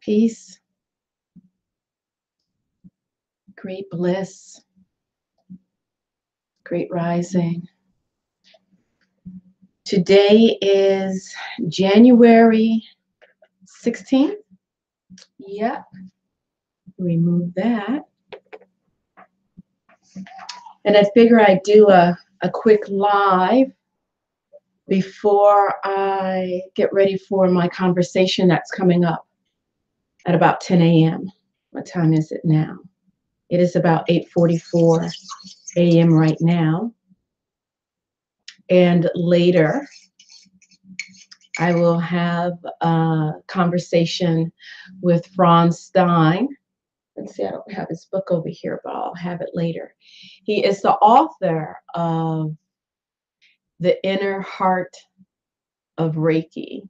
Peace, great bliss, great rising. Today is January 16th. Yep. Remove that. And I figure I'd do a quick live before I get ready for my conversation that's coming up at about 10 a.m. What time is it now? It is about 8:44 a.m. right now. And later, I will have a conversation with Franz Stein. Let's see, I don't have his book over here, but I'll have it later. He is the author of The Inner Heart of Reiki,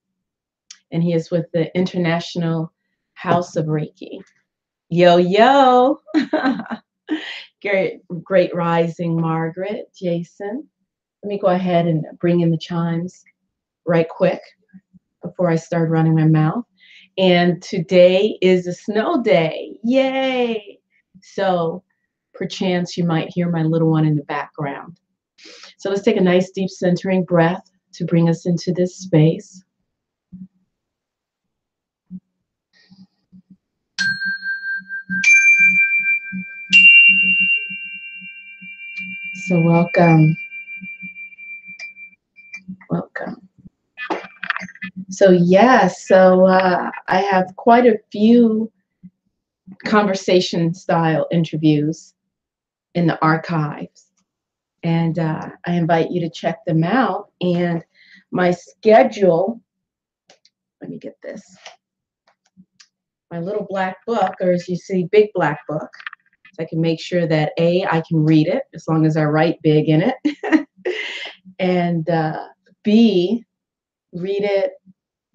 and he is with the International House of Reiki. Yo, yo. Great rising, Margaret, Jason. Let me go ahead and bring in the chimes right quick before I start running my mouth. And today is a snow day. Yay! So perchance you might hear my little one in the background. So let's take a nice deep centering breath to bring us into this space. So welcome. Welcome. So I have quite a few conversation style interviews in the archives, and I invite you to check them out. And my schedule, let me get this, my little black book, or as you see, big black book, so I can make sure that A, I can read it as long as I write big in it, and B, read it,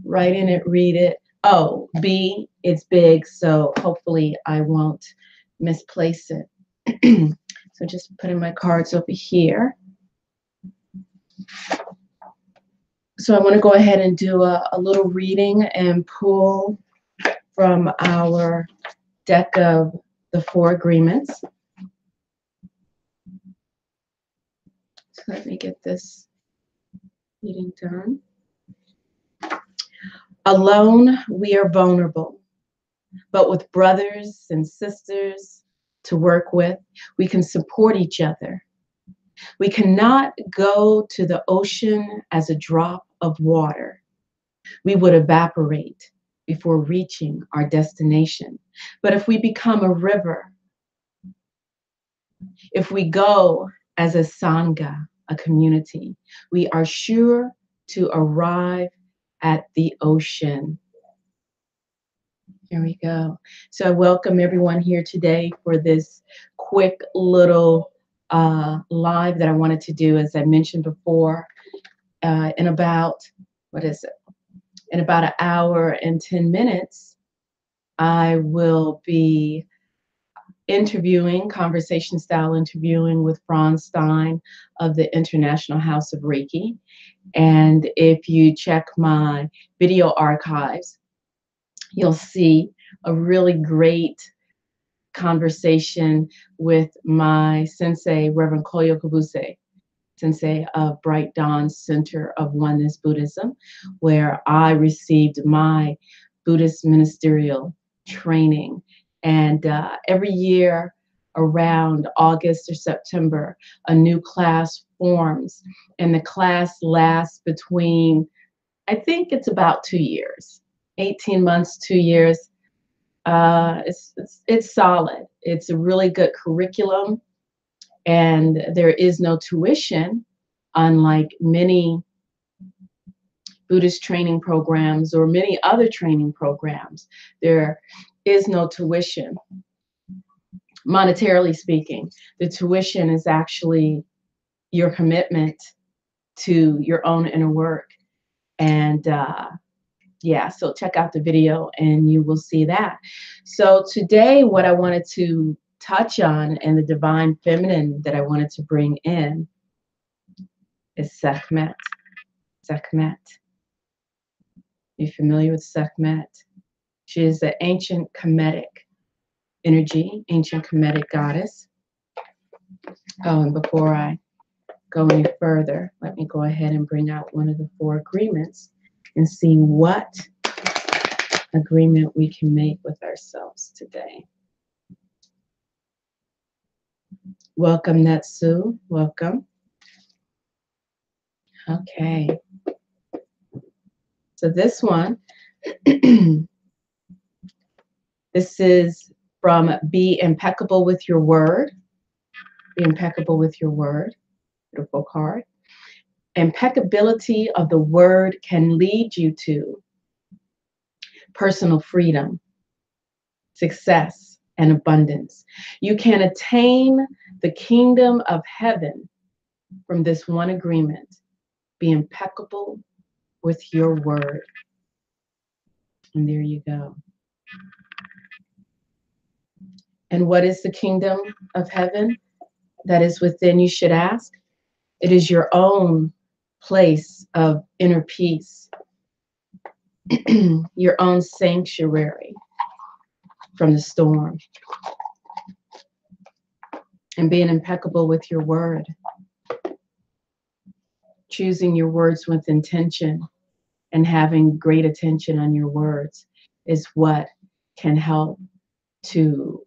write in it, read it. Oh, B, it's big, so hopefully I won't misplace it. So just putting my cards over here. So I want to go ahead and do a little reading and pull from our deck of the 4 agreements. So let me get this reading done. Alone, we are vulnerable, but with brothers and sisters to work with, we can support each other. We cannot go to the ocean as a drop of water. We would evaporate before reaching our destination. But if we become a river, if we go as a sangha, a community, we are sure to arrive at the ocean. Here we go. So I welcome everyone here today for this quick little live that I wanted to do, as I mentioned before, in about, in about an hour and 10 minutes, I will be conversation style interviewing with Franz Stein of the International House of Reiki. And if you check my video archives, you'll see a really great conversation with my sensei, Reverend Koyo Kabuse, sensei of Bright Dawn Center of Oneness Buddhism, where I received my Buddhist ministerial training. And every year around August or September, a new class forms, and the class lasts between, I think it's about 2 years, 18 months, 2 years. It's solid. It's a really good curriculum, and there is no tuition, unlike many Buddhist training programs or many other training programs. There is no tuition. Monetarily speaking, the tuition is actually your commitment to your own inner work. And yeah, so check out the video and you will see that. So today what I wanted to touch on and the divine feminine that I wanted to bring in is Sekhmet. Sekhmet. You familiar with Sekhmet? She is the ancient Kemetic energy, ancient Kemetic goddess. Oh, and before I go any further, let me go ahead and bring out one of the 4 agreements and see what agreement we can make with ourselves today. Welcome, Netsu. Welcome. Okay. So this one, this is from Be Impeccable with Your Word. Be impeccable with your word. Beautiful card. Impeccability of the word can lead you to personal freedom, success, and abundance. You can attain the kingdom of heaven from this one agreement. Be impeccable with your word. And there you go. And what is the kingdom of heaven that is within, you should ask? It is your own place of inner peace, your own sanctuary from the storm. And being impeccable with your word. Choosing your words with intention and having great attention on your words is what can help to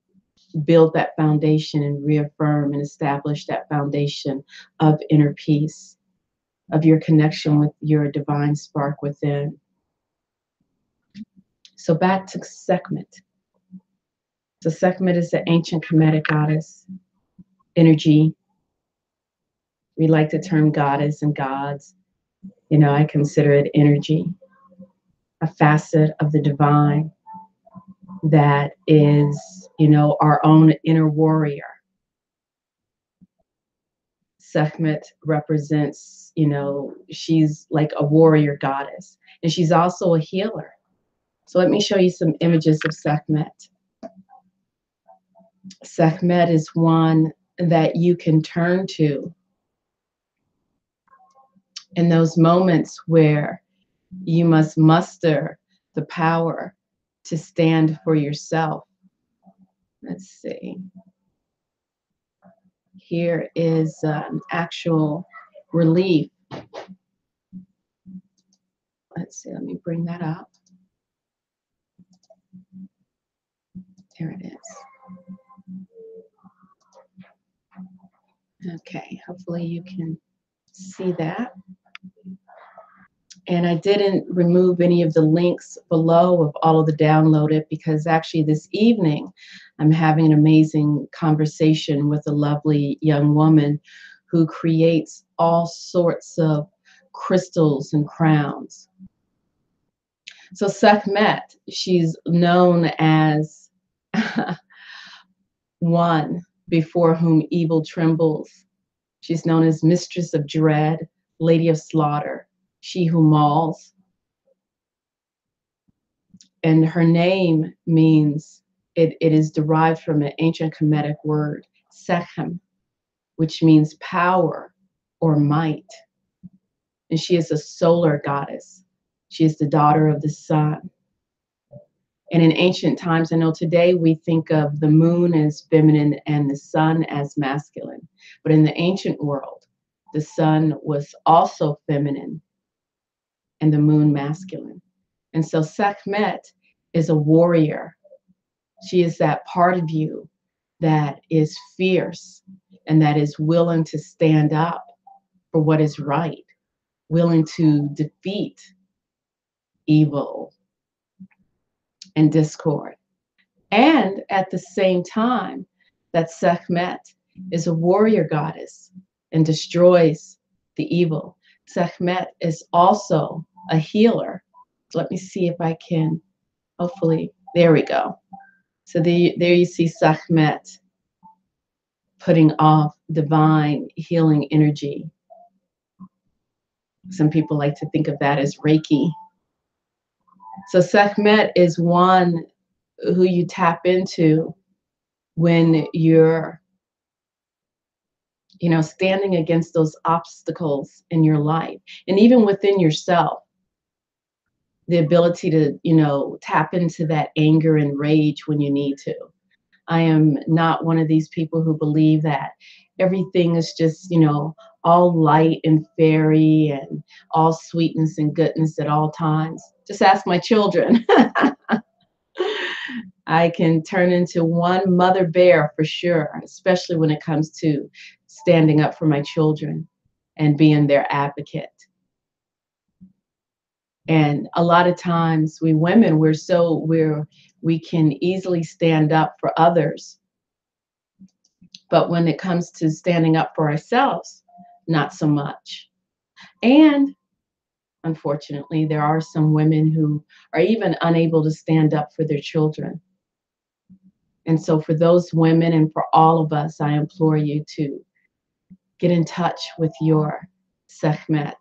build that foundation and reaffirm and establish that foundation of inner peace, of your connection with your divine spark within. So back to Sekhmet. So Sekhmet is the ancient Kemetic goddess, energy. We like the term goddess and gods. You know, I consider it energy, a facet of the divine that is, you know, our own inner warrior. Sekhmet represents, you know, she's like a warrior goddess, and she's also a healer. So let me show you some images of Sekhmet. Sekhmet is one that you can turn to in those moments where you must muster the power to stand for yourself. Let's see. Here is an actual relief. Let's see, let me bring that up. There it is. Okay, hopefully you can see that. And I didn't remove any of the links below of all of the downloaded because actually this evening I'm having an amazing conversation with a lovely young woman who creates all sorts of crystals and crowns. So Sekhmet, she's known as one before whom evil trembles. She's known as Mistress of Dread, Lady of Slaughter, she who mauls. And her name means, it is derived from an ancient Kemetic word, Sekhem, which means power or might. And she is a solar goddess. She is the daughter of the sun. And in ancient times, I know today we think of the moon as feminine and the sun as masculine. But in the ancient world, the sun was also feminine and the moon masculine. And so Sekhmet is a warrior. She is that part of you that is fierce and that is willing to stand up for what is right, willing to defeat evil and discord. And at the same time, that Sekhmet is a warrior goddess and destroys the evil. Sekhmet is also a healer. Let me see if I can, hopefully, there we go. So there you see Sekhmet putting off divine healing energy. Some people like to think of that as Reiki. So Sekhmet is one who you tap into when you're, standing against those obstacles in your life and even within yourself, the ability to, tap into that anger and rage when you need to. I am not one of these people who believe that everything is just, all light and fairy and all sweetness and goodness at all times. Just ask my children. I can turn into one mother bear for sure, especially when it comes to standing up for my children and being their advocate. And a lot of times we women, we can easily stand up for others. But when it comes to standing up for ourselves, not so much. And unfortunately, there are some women who are even unable to stand up for their children. And so for those women and for all of us, I implore you to get in touch with your Sekhmet,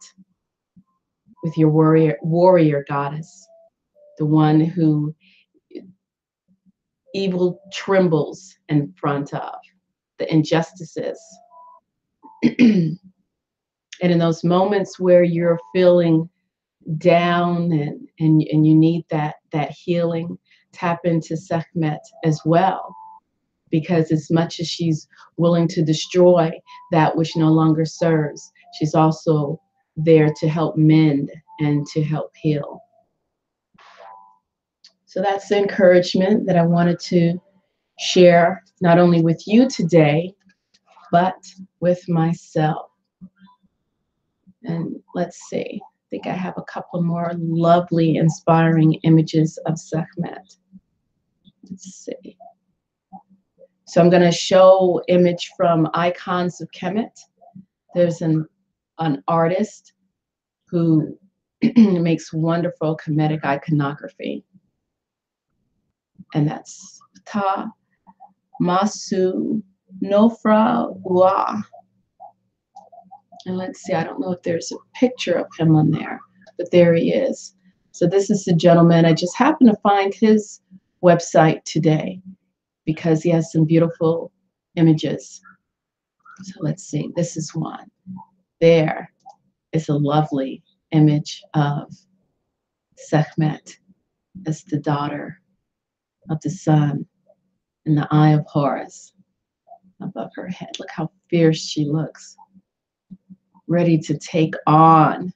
with your warrior goddess, the one who evil trembles in front of, the injustices. And in those moments where you're feeling down and you need that healing, tap into Sekhmet as well. Because as much as she's willing to destroy that which no longer serves, she's also there to help mend and to help heal. So that's the encouragement that I wanted to share, not only with you today, but with myself. And let's see, I think I have a couple more lovely, inspiring images of Sekhmet. Let's see. So I'm going to show image from Icons of Kemet. There's an artist who makes wonderful Kemetic iconography. And that's Tamu Nofra Ua. And let's see, I don't know if there's a picture of him on there, but there he is. So this is the gentleman. I just happened to find his website today because he has some beautiful images. So let's see, this is one. There is a lovely image of Sekhmet as the daughter of the sun and the eye of Horus above her head. Look how fierce she looks, ready to take on.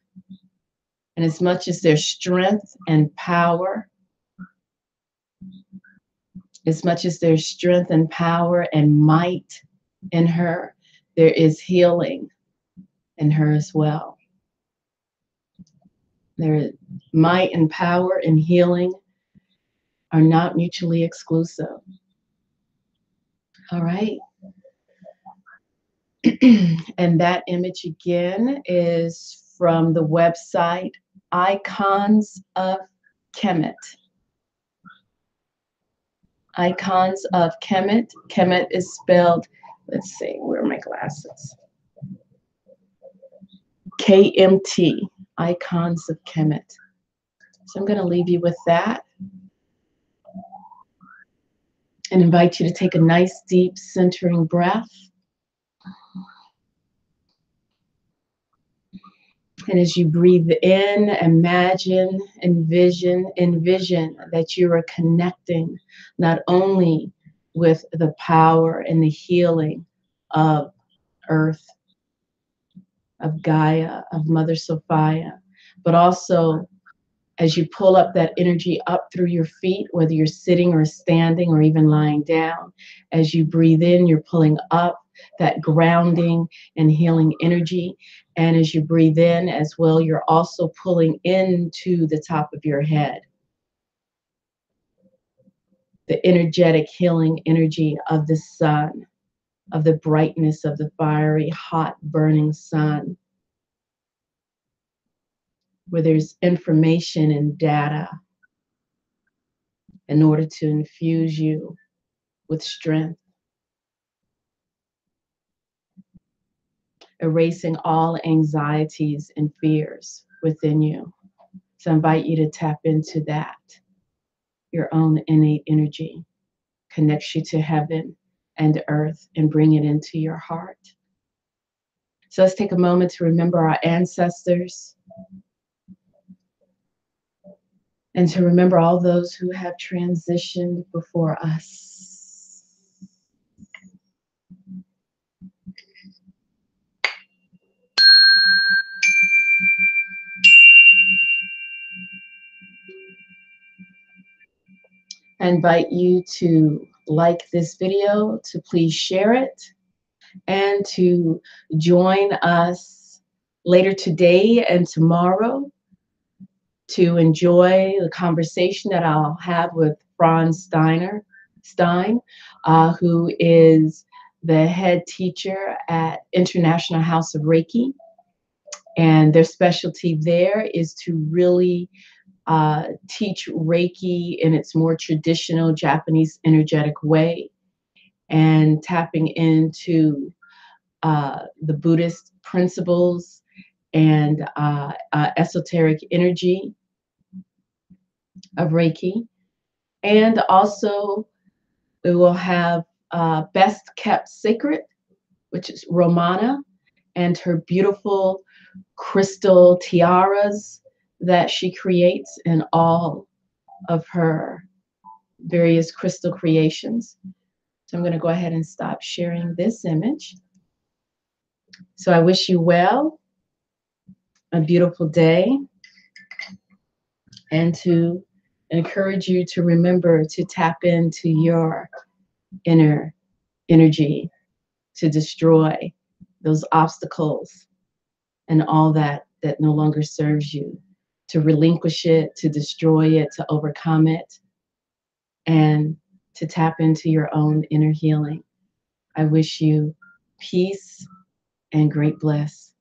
And as much as there's strength and power, as much as there's strength and power and might in her, there is healing in her as well. There, might and power and healing are not mutually exclusive. All right. And that image again is from the website Icons of Kemet. Icons of Kemet. Kemet is spelled, let's see, where are my glasses? KMT, Icons of Kemet. So I'm going to leave you with that and invite you to take a nice, deep, centering breath. And as you breathe in, imagine, envision that you are connecting not only with the power and the healing of Earth, of Gaia, of Mother Sophia, but also as you pull up that energy up through your feet, whether you're sitting or standing or even lying down, as you breathe in, you're pulling up that grounding and healing energy. And as you breathe in as well, you're also pulling into the top of your head the energetic healing energy of the sun, of the brightness of the fiery, hot, burning sun, where there's information and data in order to infuse you with strength, erasing all anxieties and fears within you. So I invite you to tap into that. Your own innate energy connects you to heaven, and earth and bring it into your heart. So let's take a moment to remember our ancestors and to remember all those who have transitioned before us. I invite you to like this video, to please share it, and to join us later today and tomorrow to enjoy the conversation that I'll have with Franz Stein, who is the head teacher at International House of Reiki. And their specialty there is to really teach Reiki in its more traditional Japanese energetic way and tapping into the Buddhist principles and esoteric energy of Reiki. And also, we will have Best Kept Secret, which is Romana, and her beautiful crystal tiaras that she creates in all of her various crystal creations. So I'm going to go ahead and stop sharing this image. So I wish you well, a beautiful day, and to encourage you to remember to tap into your inner energy to destroy those obstacles and all that no longer serves you, to relinquish it, to destroy it, to overcome it, and to tap into your own inner healing. I wish you peace and great bliss.